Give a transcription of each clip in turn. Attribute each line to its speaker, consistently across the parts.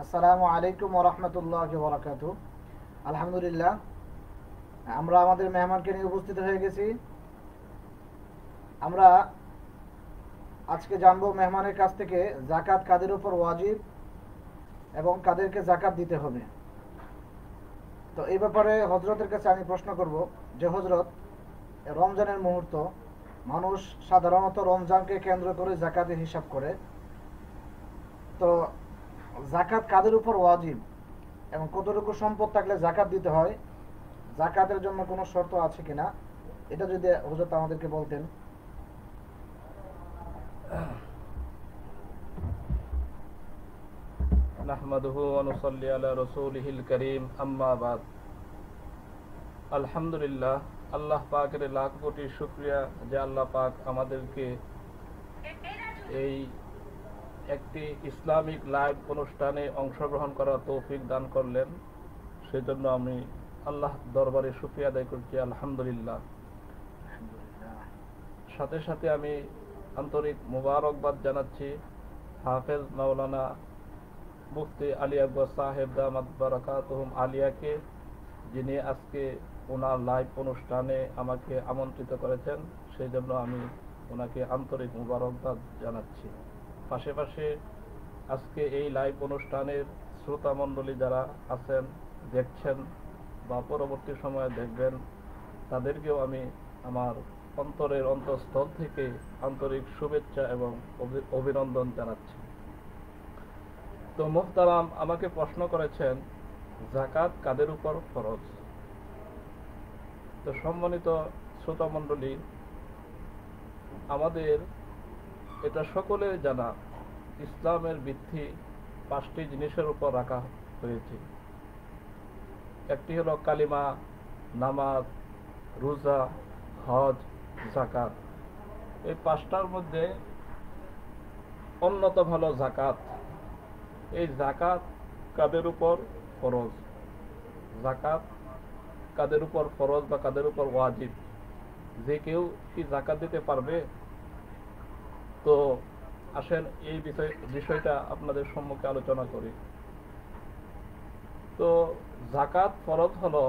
Speaker 1: আসসালামু আলাইকুম ওয়া রাহমাতুল্লাহি ওয়া বারাকাতুহু। আলহামদুলিল্লাহ, আমরা আমাদের মেহমানকে নিয়ে উপস্থিত হয়ে গেছি। আমরা আজকে জানবো মেহমানের কাছ থেকে যাকাত কাদের উপর ওয়াজিব এবং কাদেরকে যাকাত দিতে হবে। তো এই ব্যাপারে হযরতের কাছে আমি প্রশ্ন করব যে হযরত, রমজানের মুহূর্ত, মানুষ সাধারণত রমজানকে কেন্দ্র করে যাকাতের হিসাব করে। তো যাকাত কাদের উপর ওয়াজিব এবং কতটুকু সম্পদ থাকলে যাকাত দিতে হয়, যাকাতের জন্য কোনো শর্ত আছে কিনা, এটা যদি হুজুর আমাদেরকে বলতেন।
Speaker 2: নাহমাদুহু ওয়া নুসাল্লি আলা রাসূলিহিল কারীম, আম্মা বাদ। আলহামদুলিল্লাহ, আল্লাহ পাকের লাখ কোটি শুকরিয়া যে আল্লাহ পাক আমাদেরকে এই একটি ইসলামিক লাইভ অনুষ্ঠানে অংশগ্রহণ করার তৌফিক দান করলেন। সেজন্য আমি আল্লাহ দরবারে শুকরিয়া আদায় করছি, আলহামদুলিল্লাহ। সাথে সাথে আমি আন্তরিক মুবারকবাদ জানাচ্ছি হাফেজ মাওলানা মুফতি আলী আকবর সাহেব দামাত বারাকাতুহুম আলিয়াকে, যিনি আজকে ওনার লাইভ অনুষ্ঠানে আমাকে আমন্ত্রিত করেছেন। সেই জন্য আমি ওনাকে আন্তরিক মুবারকবাদ জানাচ্ছি। পাশাপাশি আজকে এই লাইভ অনুষ্ঠানের শ্রোতা মণ্ডলী যারা আছেন, দেখছেন বা পরবর্তী সময়ে দেখবেন, তাদেরকেও আমি আমার অন্তরের অন্তঃস্থল থেকে আন্তরিক শুভেচ্ছা এবং অভিনন্দন জানাচ্ছি। তো মুহতারাম আমাকে প্রশ্ন করেছেন যাকাত কাদের উপর ফরজ। তো সম্মানিত শ্রোতা মণ্ডলী, আমাদের এটা সকলের জানা, ইসলামের ভিত্তি 5টি জিনিসের উপর রাখা হয়েছে। একটি হলো কালিমা, নামাজ, রোজা, হজ, যাকাত। এই 5টার মধ্যে অন্যতম হলো যাকাত। এই যাকাত কাদের উপর ফরজ, যাকাত কাদের উপর ফরজ বা কাদের উপর ওয়াজিব, যে কেউ কি যাকাত দিতে পারবে? তো আসেন এই বিষয়টা আপনাদের সম্মুখে আলোচনা করি। তো যাকাত ফরজ হলো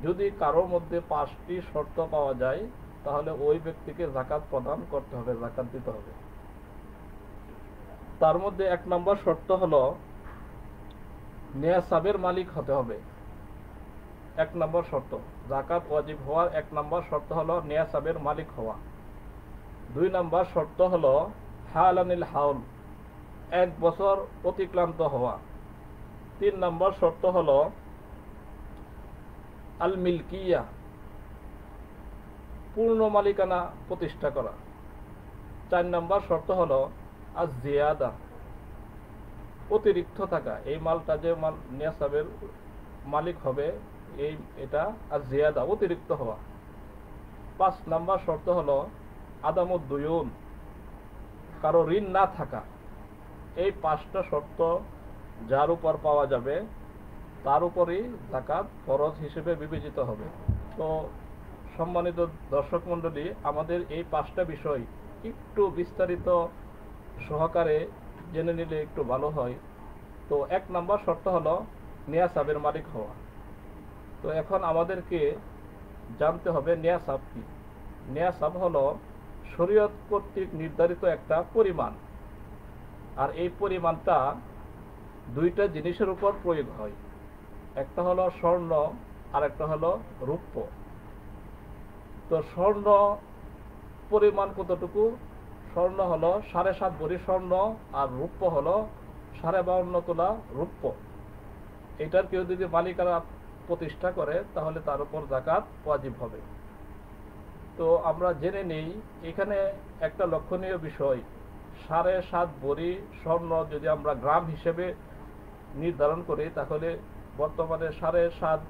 Speaker 2: যদি কারোর মধ্যে 5টি শর্ত পাওয়া যায়, তাহলে ওই ব্যক্তিকে যাকাত প্রদান করতে হবে, যাকাত দিতে হবে। তার মধ্যে 1 নম্বর শর্ত হলো নিসাবের মালিক হতে হবে। 1 নম্বর শর্ত, যাকাত ওয়াজিব হওয়ার 1 নম্বর শর্ত হলো নিসাবের মালিক হওয়া। 2 নম্বর শর্ত হলো হালানিল হাউল, 1 বছর অতিক্রান্ত হওয়া। 3 নম্বর শর্ত হলো আল মিলকিয়া, পূর্ণ মালিকানা প্রতিষ্ঠা করা। 4 নম্বর শর্ত হলো আজ জিয়াদা, অতিরিক্ত থাকা। এই মালটা যে মাল নিসাবের মালিক হবে, এটা আজ জিয়াদা, অতিরিক্ত হওয়া। 5 নম্বর শর্ত হলো আদামুদ দুয়ুন, কারো ঋণ না থাকা। এই 5টা শর্ত যার উপর পাওয়া যাবে তার উপরই যাকাত ফরজ হিসেবে বিবেচিত হবে। তো সম্মানিত দর্শক মণ্ডলী, আমাদের এই 5টা বিষয় একটু বিস্তারিত সহকারে জেনে নিলে একটু ভালো হয়। তো 1 নম্বর শর্ত হলো নিসাবের মালিক হওয়া। তো এখন আমাদেরকে জানতে হবে নিসাব কি। নিসাব হলো শরীয়ত কর্তৃক নির্ধারিত একটা পরিমাণ, আর এই পরিমাণটা 2টা জিনিসের উপর প্রয়োগ হয়। একটা হলো স্বর্ণ আর একটা হলো রূপ্য। তো স্বর্ণ পরিমাণ কতটুকু? স্বর্ণ হলো 7.5 ভরি স্বর্ণ, আর রূপ্য হলো 52.5 তোলা রূপ্য। এটার কেউ যদি মালিকানা প্রতিষ্ঠা করে তাহলে তার উপর যাকাত ওয়াজিব হবে। তো আমরা জেনে নেই, এখানে একটা লক্ষণীয় বিষয়, 7.5 ভরি স্বর্ণ যদি আমরা গ্রাম হিসেবে নির্ধারণ করি, তাহলে বর্তমানে 7.5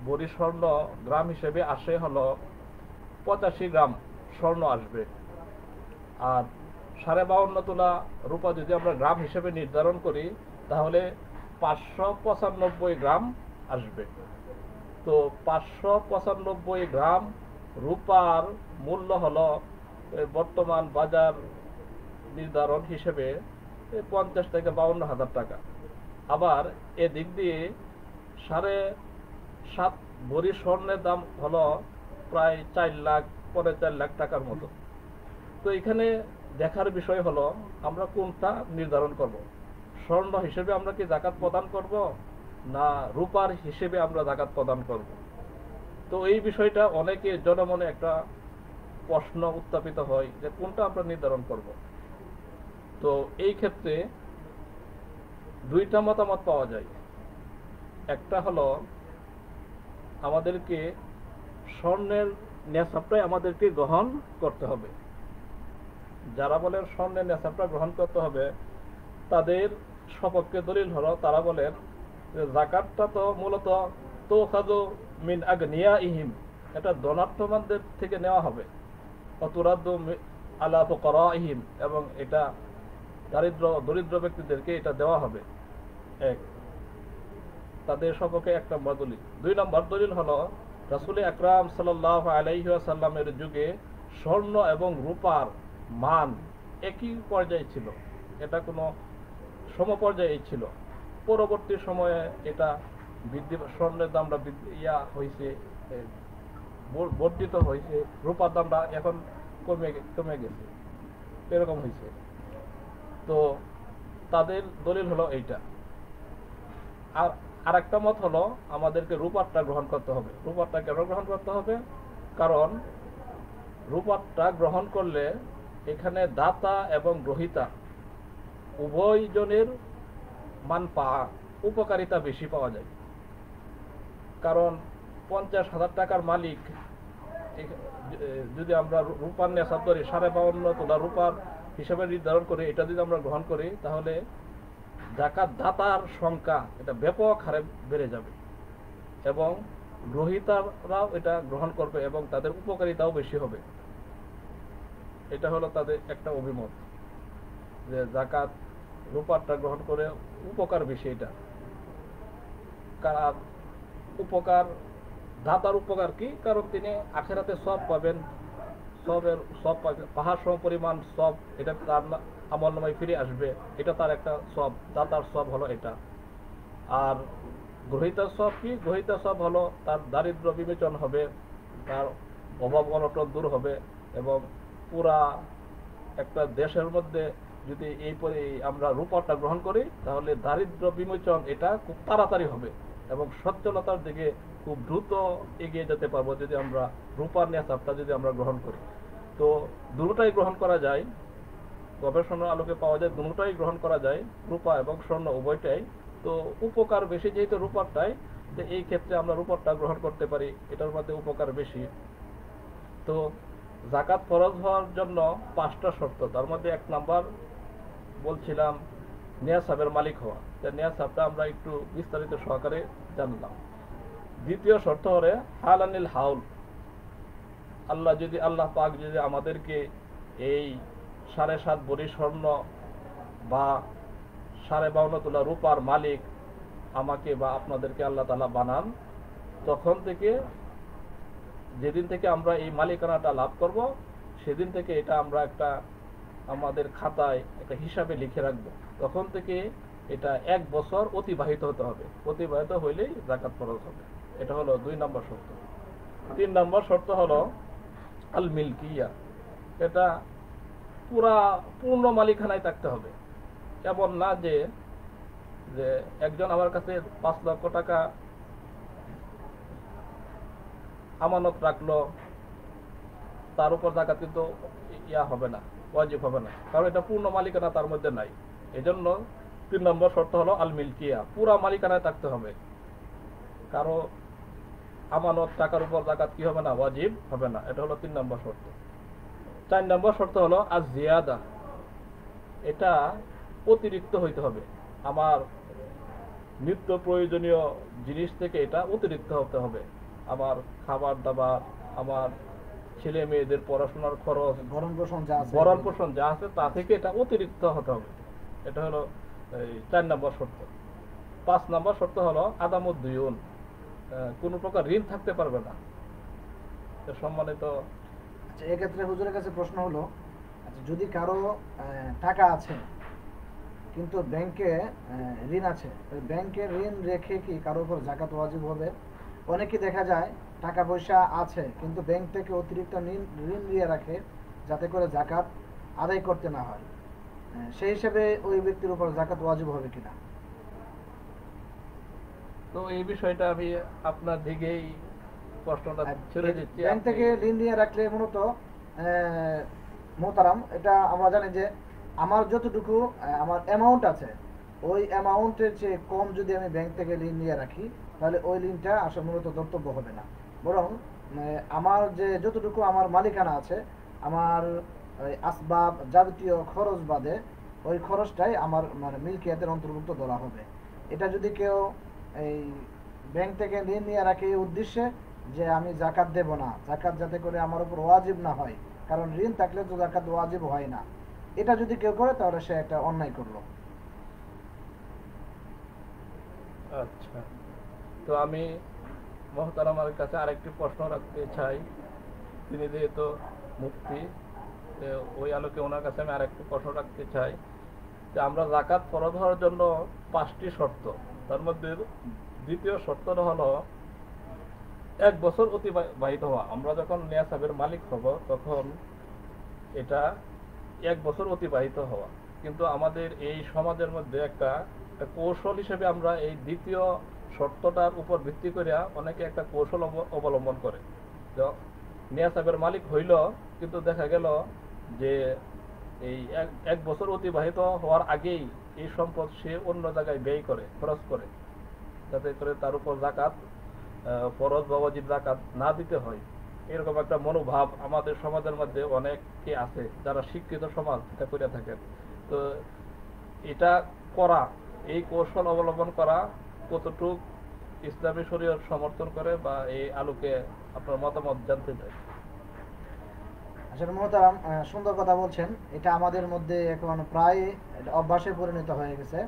Speaker 2: ভরি স্বর্ণ গ্রাম হিসেবে আসে হলো 85 গ্রাম স্বর্ণ আসবে। আর 52.5 তোলা রূপা যদি আমরা গ্রাম হিসেবে নির্ধারণ করি, তাহলে 595 গ্রাম আসবে। তো 595 গ্রাম রূপার মূল্য হলো বর্তমান বাজার নির্ধারণ হিসেবে 50 থেকে 52 হাজার টাকা। আবার এদিক দিয়ে 7.5 ভরি স্বর্ণের দাম হলো প্রায় 4 লাখ 4.5 লাখ টাকার মতো। তো এখানে দেখার বিষয় হলো আমরা কোনটা নির্ধারণ করব, স্বর্ণ হিসেবে আমরা কি যাকাত প্রদান করব না রূপার হিসেবে আমরা যাকাত প্রদান করব। তো এই বিষয়টা অনেকে জনমনে একটা প্রশ্ন উত্থাপিত হয় যে কোনটা আমরা নির্ধারণ করব। তো এই ক্ষেত্রে দুইটা মতামত পাওয়া যায়। একটা হলো আমাদেরকে স্বর্ণের নেশাবটাই আমাদেরকে গ্রহণ করতে হবে। যারা বলেন স্বর্ণের নেশাবটা গ্রহণ করতে হবে তাদের সপক্ষে দলিল হলো তারা বলেন যে যাকাতটা তো মূলত তুখাযু মিন আগনিয়াইহিম, এটা ধনাঢ্যদের থেকে নেওয়া হবে, অতুরাদ্দু আলা ফুকারাইহিম, এবং এটা দরিদ্র ব্যক্তিদেরকে এটা দেওয়া হবে। এক, তাদের সপক্ষে 1 নম্বর দলিল। 2 নম্বর দলিল হলো রাসূল আকরাম সাল্লাল্লাহু আলাইহি ওয়াসাল্লামের যুগে স্বর্ণ এবং রূপার মান একই পর্যায়ে ছিল, এটা কোনো সমপর্যায়ে ছিল। পরবর্তী সময়ে এটা স্বর্ণের দামটা হয়েছে, বর্ধিত হয়েছে, রূপার দামটা এখন কমে গেছে, এরকম হয়েছে। তো তাদের দলিল হলো এইটা। আর আরেকটা মত হলো আমাদেরকে রূপারটা গ্রহণ করতে হবে। রূপারটা কেন গ্রহণ করতে হবে? কারণ রূপারটা গ্রহণ করলে এখানে দাতা এবং গ্রহীতা উভয়জনের উপকারিতা বেশি পাওয়া যায়। কারণ 50,000 টাকার মালিক যদি আমরা রূপার নেশাব ধরি 52.5 তোলা রূপার হিসাবে নির্ধারণ করে এটা যদি আমরা গ্রহণ করি তাহলে যাকাত দাতার সংখ্যা এটা ব্যাপক হারে বেড়ে যাবে এবং গ্রহীতারাও এটা গ্রহণ করবে এবং তাদের উপকারিতাও বেশি হবে। এটা হলো তাদের একটা অভিমত যে যাকাত রূপারটা গ্রহণ করে উপকার বেশি। এটা কার উপকার? দাতার উপকার কি? কারণ তিনি আখিরাতে সব পাবেন, সব পাবেন, পাহাড় সম পরিমাণ সব, এটা তার আমলনামায় ফিরে আসবে, এটা তার একটা সব, দাতার সব হলো এটা। আর গ্রহীতার সব কি? গ্রহীতার সব হলো তার দারিদ্র্য বিমোচন হবে, তার অভাব অনটন দূর হবে এবং পুরা একটা দেশের মধ্যে যদি আমরা রূপারটা গ্রহণ করি তাহলে দারিদ্র্য বিমোচন এটা খুব তাড়াতাড়ি হবে এবং সচ্ছলতার দিকে খুব দ্রুত এগিয়ে যেতে পারবো যদি আমরা রূপার নেশাবটা যদি আমরা গ্রহণ করি। তো দুটোটাই গ্রহণ করা যায়, গবেষণার আলোকে পাওয়া যায় দুটোটাই গ্রহণ করা যায়, রূপা এবং স্বর্ণ উভয়টাই। তো উপকার বেশি যেহেতু রূপারটাই, যে এই ক্ষেত্রে আমরা রূপারটা গ্রহণ করতে পারি, এটার মধ্যে উপকার বেশি। তো যাকাত ফরজ হওয়ার জন্য 5টা শর্ত, তার মধ্যে 1 নাম্বার বলছিলাম নিয়াসাবের মালিক হওয়া। নিয়াসাবটা আমরা একটু বিস্তারিত সহকারে জানলাম। দ্বিতীয় শর্ত হলে হালানিল হাউল, আল্লাহ পাক যদি আমাদেরকে এই 7.5 ভরি স্বর্ণ বা 52.5 তোলা রূপার মালিক আমাকে বা আপনাদেরকে আল্লাহ তাআলা বানান, তখন থেকে যেদিন থেকে আমরা এই মালিকানাটা লাভ করব সেদিন থেকে এটা আমরা একটা আমাদের খাতায় একটা হিসাবে লিখে রাখবো। তখন থেকে এটা 1 বছর অতিবাহিত হতে হবে, অতিবাহিত হইলেই যাকাত ফরজ হবে। এটা হলো 2 নম্বর শর্ত। 3 নম্বর শর্ত হলো আল মিলকিয়া, এটা পূর্ণ মালিকানায় থাকতে হবে। এমন না যে একজন আমার কাছে 5 লক্ষ টাকা আমানত রাখলো, তার উপর যাকাত কিন্তু হবে না, ওয়াজিব হবে না, কারণ এটা পূর্ণ মালিকানা তার মধ্যে নাই। এজন্য 3 নম্বর শর্ত হলো আল মিলকিয়া, পুরা মালিকানায় থাকতে হবে। কারো আমানত টাকার উপর যাকাত কি হবে না? ওয়াজিব হবে না। এটা হলো 3 নম্বর শর্ত। 4 নম্বর শর্ত হলো আজ জিয়াদা, এটা অতিরিক্ত হইতে হবে। আমার নিত্য প্রয়োজনীয় জিনিস থেকে এটা অতিরিক্ত হতে হবে। আমার খাবার দাবার, আমার ছেলে মেয়েদের পড়াশোনার খরচ, ভরণ পোষণ যা আছে তা থেকে এটা অতিরিক্ত হতে হবে। এটা হলো 4 নম্বর শর্ত। 5 নম্বর শর্ত হলো আদামুদ্দুয়ুন, কোন প্রকার ঋণ থাকতে পারবে না। সম্মানিত,
Speaker 1: আচ্ছা, এক্ষেত্রে হুজুরের কাছে প্রশ্ন হলো, আচ্ছা, যদি কারো টাকা আছে কিন্তু ব্যাংকে ঋণ আছে, ব্যাংকে ঋণ রেখে কি কারোর উপর জাকাত ওয়াজিব হবে? অনেকে দেখা যায় টাকা পয়সা আছে কিন্তু ব্যাংক থেকে অতিরিক্ত ঋণ নিয়ে রাখে যাতে করে জাকাত আদায় করতে না হয়। সেই হিসেবে ওই ব্যক্তির উপর জাকাত ওয়াজিব হবে কিনা?
Speaker 2: তো এই বিষয়টা আমি আপনার দিকেই প্রশ্নটা ছেড়ে দিচ্ছি।
Speaker 1: ব্যাংক থেকে ঋণ নিয়ে রাখলে মূলত মোহতারাম, এটা আমরা জানি যে আমার যতটুকু আমার অ্যামাউন্ট আছে ওই অ্যামাউন্টের চেয়ে কম যদি আমি ব্যাংক থেকে ঋণ নিয়ে রাখি তাহলে ওই ঋণটা আসলে মূলত ধর্তব্য হবে না, বরং আমার যে যতটুকু আমার মালিকানা আছে, আমার আসবাব যাবতীয় খরচ বাদে ওই খরচটাই আমার মানে মিলকিয়াতের অন্তর্ভুক্ত ধরা হবে। এটা যদি কেউ এই ব্যাংক থেকে ঋণ নিয়ে রাখে এই উদ্দেশ্যে যে আমি জাকাত দেব না, জাকাত যাতে করে আমার উপর ওয়াজিব না হয়, কারণ ঋণ থাকলে তো জাকাত ওয়াজিব হয় না, এটা যদি কেউ করে তাহলে সে একটা অন্যায় করলো।
Speaker 2: আচ্ছা, তো আমি মোহতারামের কাছে আরেকটি প্রশ্ন রাখতে চাই। তিনি যেহেতু মুফতি, ওই আলোকে ওনার কাছে আমি আরেকটি প্রশ্ন রাখতে চাই যে আমরা জাকাত ফরজ হওয়ার জন্য 5টি শর্ত, তার মধ্যে দ্বিতীয় শর্তটা হলো 1 বছর অতিবাহিত হওয়া। আমরা যখন নিয়াসাবের মালিক হব তখন এটা 1 বছর অতিবাহিত হওয়া। কিন্তু আমাদের এই সমাজের মধ্যে একটা কৌশল হিসেবে আমরা এই দ্বিতীয় শর্তটার উপর ভিত্তি করে অনেকে একটা কৌশল অবলম্বন করে। নিয়াসাবের মালিক হইল কিন্তু দেখা গেল যে এই 1 বছর অতিবাহিত হওয়ার আগেই এই সম্পদ সে অন্য জায়গায় ব্যয় করে, খরচ করে, যাতে করে তার উপর জাকাত ফরজ বা ওয়াজিব জাকাত না দিতে হয়। এরকম একটা মনোভাব আমাদের সমাজের মধ্যে অনেকে আছে, যারা শিক্ষিত সমাজ এটা করে থাকেন। তো এটা করা, এই কৌশল অবলম্বন করা কতটুক ইসলামী শরীয়ত সমর্থন করে, বা এই আলোকে আপনার মতামত জানতে চাই।
Speaker 1: আসলে মোহতারাম, সুন্দর কথা বলছেন। এটা আমাদের মধ্যে এখন প্রায় অভ্যাসে পরিণত হয়ে গেছে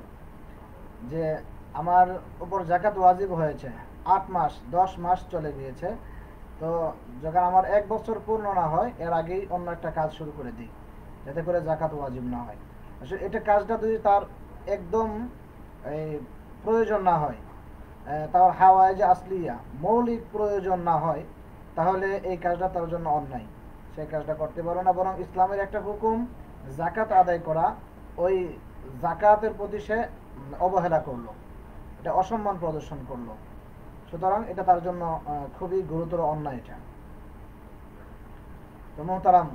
Speaker 1: যে আমার উপর জাকাত ওয়াজিব হয়েছে, 8 মাস 10 মাস চলে গিয়েছে, তো যখন আমার 1 বছর পূর্ণ না হয় এর আগেই অন্য একটা কাজ শুরু করে দিই যাতে করে জাকাত ওয়াজিব না হয়। আসলে এটা কাজটা যদি তার একদম প্রয়োজন না হয়, তার হাওয়ায়ে আসলিয়া মৌলিক প্রয়োজন না হয়, তাহলে এই কাজটা তার জন্য অন্যায়, সেই কাজটা করতে পারো না। বরং ইসলামের একটা হুকুম জাকাত আদায় করা, ওই জাকাতের প্রতি সে অবহেলা করলো, এটা অসম্মান প্রদর্শন করলো, সুতরাং এটা তার জন্য খুবই গুরুতর অন্যায়। এটা তো মোহতারাম,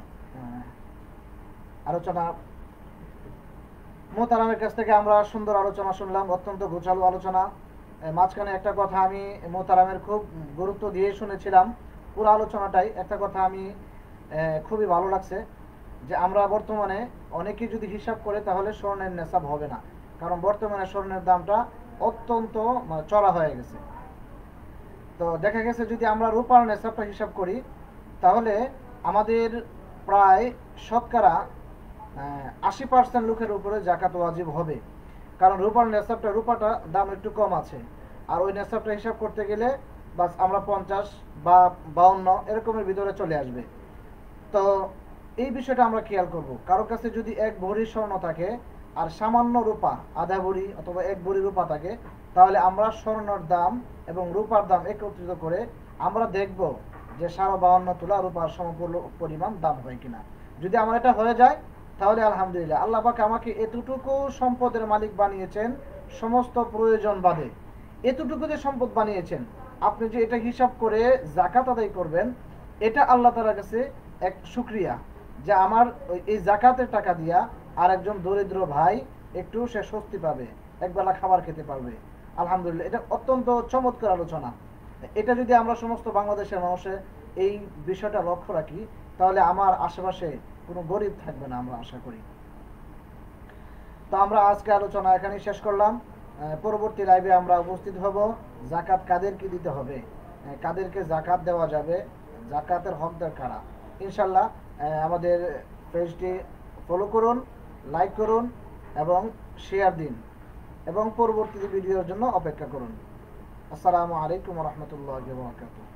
Speaker 1: মোহতারামের কাছ থেকে আমরা সুন্দর আলোচনা শুনলাম, অত্যন্ত গোছালো আলোচনা। মাঝখানে একটা কথা আমি মোহতারামের খুব গুরুত্ব দিয়ে শুনেছিলাম, পুরো আলোচনাটাই একটা কথা আমি খুবই ভালো লাগছে যে আমরা বর্তমানে অনেকেই যদি হিসাব করে তাহলে স্বর্ণের নেশাব হবে না, কারণ বর্তমানে স্বর্ণের দামটা অত্যন্ত চড়া হয়ে গেছে। তো দেখা গেছে যদি আমরা রূপার নেশাবটা হিসাব করি তাহলে আমাদের প্রায় শতকরা 80% লোকের উপরে জাকাত ওয়াজিব হবে, কারণ রূপার নেশাবটা, রূপাটা দাম একটু কম আছে, আর ওই নেশাবটা হিসাব করতে গেলে বাস আমরা 50 বা 52 এরকমের ভিতরে চলে আসবে। তো এই বিষয়টা আমরা খেয়াল করব, কারো কাছে যদি 1 ভরি স্বর্ণ থাকে আর সামান্য রূপা, আধা ভরি অথবা 1 ভরি রূপা থাকে, তাহলে আমরা স্বর্ণের দাম এবং রূপার দাম একত্রিত করে আমরা দেখব যে 52.5 তোলা রূপার সমপরিমাণ দাম হয় কিনা। যদি আমার এটা হয়ে যায় তাহলে আলহামদুলিল্লাহ, আল্লাহ পাক আমাকে এতটুকু সম্পদের মালিক বানিয়েছেন সমস্ত প্রয়োজন বাদে, এতটুকু যে সম্পদ বানিয়েছেন, আপনি যে এটা হিসাব করে জাকাত আদায় করবেন, এটা আল্লাহ তাআলার কাছে এক শুকরিয়া যে আমার এই জাকাতের টাকা দিয়া আর একজন দরিদ্র ভাই একটু সে স্বস্তি পাবে, একবেলা খাবার খেতে পারবে। আলহামদুলিল্লাহ, এটা অত্যন্ত চমৎকার আলোচনা। এটা যদি আমরা সমস্ত বাংলাদেশের মানুষের এই বিষয়টা লক্ষ্য রাখি তাহলে আমার আশেপাশে কোনো গরিব থাকবে না, আমরা আশা করি। তো আমরা আজকে আলোচনা এখানেই শেষ করলাম। পরবর্তী লাইভে আমরা উপস্থিত হব জাকাত কাদেরকে দিতে হবে, কাদেরকে জাকাত দেওয়া যাবে, জাকাতের হকদার কারা। ইনশাল্লাহ আমাদের পেজটি ফলো করুন, লাইক করুন এবং শেয়ার দিন, এবং পরবর্তী ভিডিওর জন্য অপেক্ষা করুন। আসসালামু আলাইকুম ওয়া রাহমাতুল্লাহি ওয়া বারাকাতুহু।